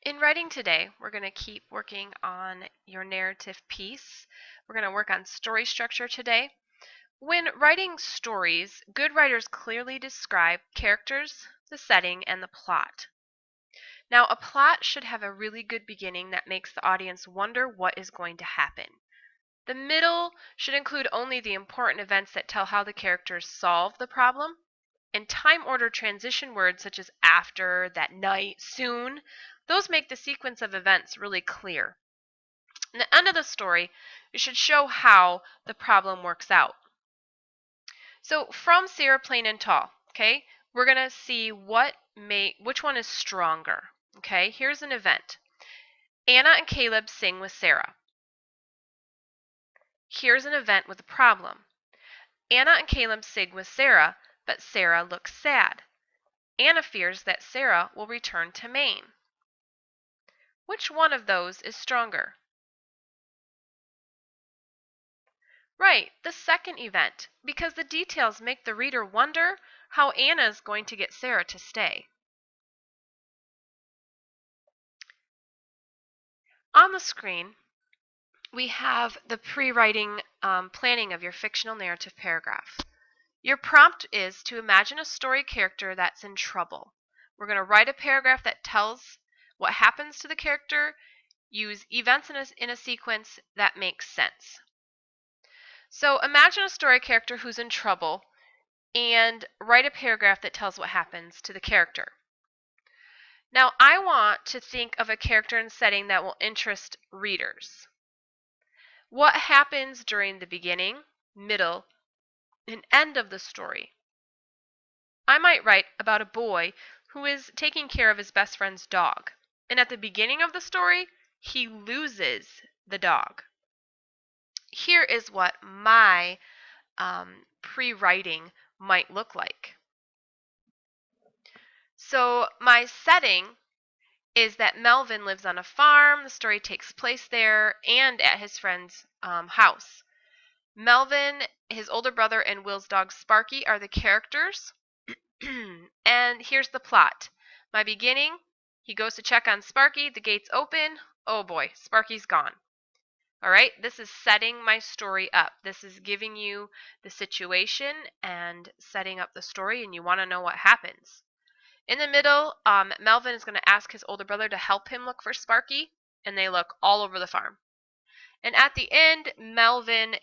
In writing today, we're going to keep working on your narrative piece. We're going to work on story structure today. When writing stories, good writers clearly describe characters, the setting, and the plot. Now, a plot should have a really good beginning that makes the audience wonder what is going to happen. The middle should include only the important events that tell how the characters solve the problem. And time-ordered transition words such as after, that night, soon, those make the sequence of events really clear. In the end of the story, it should show how the problem works out. So from Sarah Plain and Tall, okay, we're going to see which one is stronger. Okay, here's an event. Anna and Caleb sing with Sarah. Here's an event with a problem. Anna and Caleb sing with Sarah, but Sarah looks sad. Anna fears that Sarah will return to Maine. Which one of those is stronger? Right, the second event, because the details make the reader wonder how Anna is going to get Sarah to stay. On the screen, we have the pre-writing planning of your fictional narrative paragraph. Your prompt is to imagine a story character that's in trouble. We're going to write a paragraph that tells what happens to the character, use events in a sequence that makes sense. So imagine a story character who's in trouble and write a paragraph that tells what happens to the character. Now, I want to think of a character and setting that will interest readers. What happens during the beginning, middle, and end of the story? I might write about a boy who is taking care of his best friend's dog, and at the beginning of the story, he loses the dog. Here is what my pre-writing might look like. So my setting is that Melvin lives on a farm. The story takes place there and at his friend's house. Melvin, his older brother, and Will's dog Sparky are the characters. And here's the plot. My beginning, he goes to check on Sparky. The gates open. Oh boy, Sparky's gone. All right, this is setting my story up. This is giving you the situation and setting up the story, and you want to know what happens. In the middle, Melvin is going to ask his older brother to help him look for Sparky, and they look all over the farm. And at the end, Melvin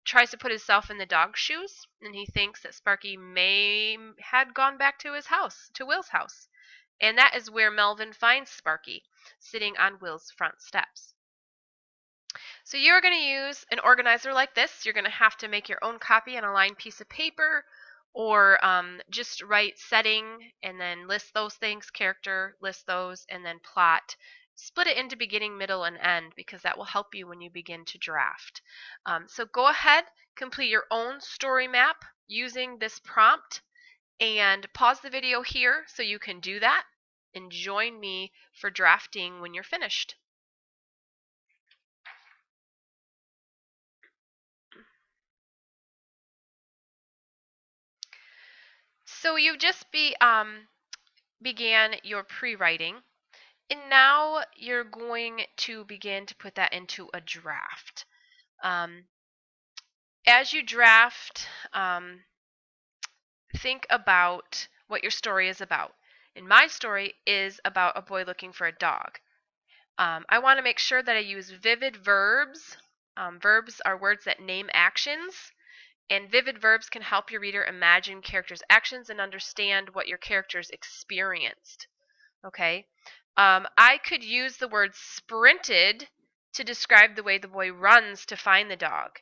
tries to put himself in the dog's shoes, and he thinks that Sparky may had gone back to his house, to Will's house. And that is where Melvin finds Sparky, sitting on Will's front steps. So you're going to use an organizer like this. You're going to have to make your own copy on a lined piece of paper, or just write setting and then list those things, character, list those, and then plot. Split it into beginning, middle, and end because that will help you when you begin to draft. So go ahead, complete your own story map using this prompt, and pause the video here so you can do that, and join me for drafting when you're finished. So you just began your pre-writing, and now you're going to begin to put that into a draft. As you draft, think about what your story is about. And my story is about a boy looking for a dog. I want to make sure that I use vivid verbs. Verbs are words that name actions. And vivid verbs can help your reader imagine characters' actions and understand what your characters experienced. Okay? I could use the word sprinted to describe the way the boy runs to find the dog.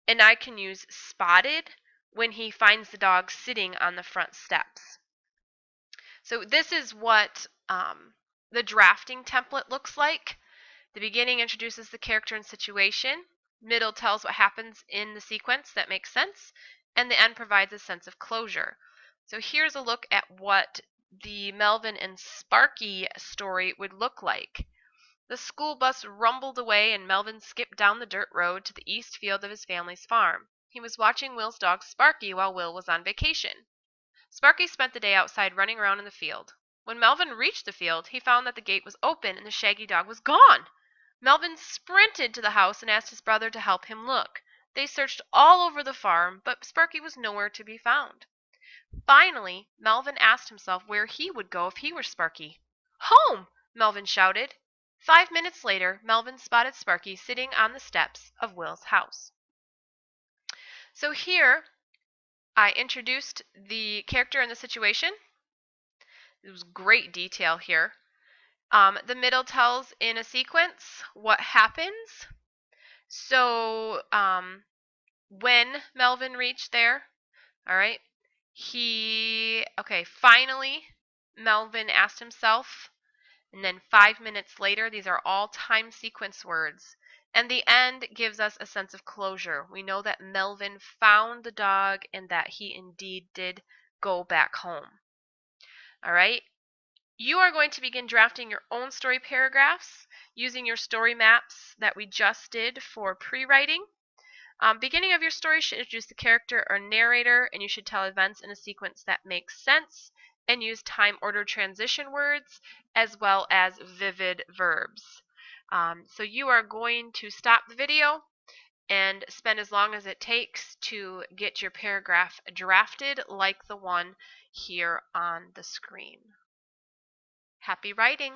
And I can use spotted when he finds the dog sitting on the front steps. So this is what the drafting template looks like. The beginning introduces the character and situation. Middle tells what happens in the sequence that makes sense, and the end provides a sense of closure. So here's a look at what the Melvin and Sparky story would look like. The school bus rumbled away and Melvin skipped down the dirt road to the east field of his family's farm. He was watching Will's dog Sparky while Will was on vacation. Sparky spent the day outside running around in the field. When Melvin reached the field, he found that the gate was open and the shaggy dog was gone. Melvin sprinted to the house and asked his brother to help him look. They searched all over the farm, but Sparky was nowhere to be found. Finally, Melvin asked himself where he would go if he were Sparky. "Home!" Melvin shouted. 5 minutes later, Melvin spotted Sparky sitting on the steps of Will's house. So here, I introduced the character and the situation. It was great detail here. The middle tells in a sequence what happens. So when Melvin reached there, all right, finally Melvin asked himself, and then 5 minutes later, these are all time sequence words. And the end gives us a sense of closure. We know that Melvin found the dog and that he indeed did go back home. All right. You are going to begin drafting your own story paragraphs using your story maps that we just did for pre-writing. Beginning of your story should introduce the character or narrator, and you should tell events in a sequence that makes sense and use time-ordered transition words as well as vivid verbs. So you are going to stop the video and spend as long as it takes to get your paragraph drafted like the one here on the screen. Happy writing!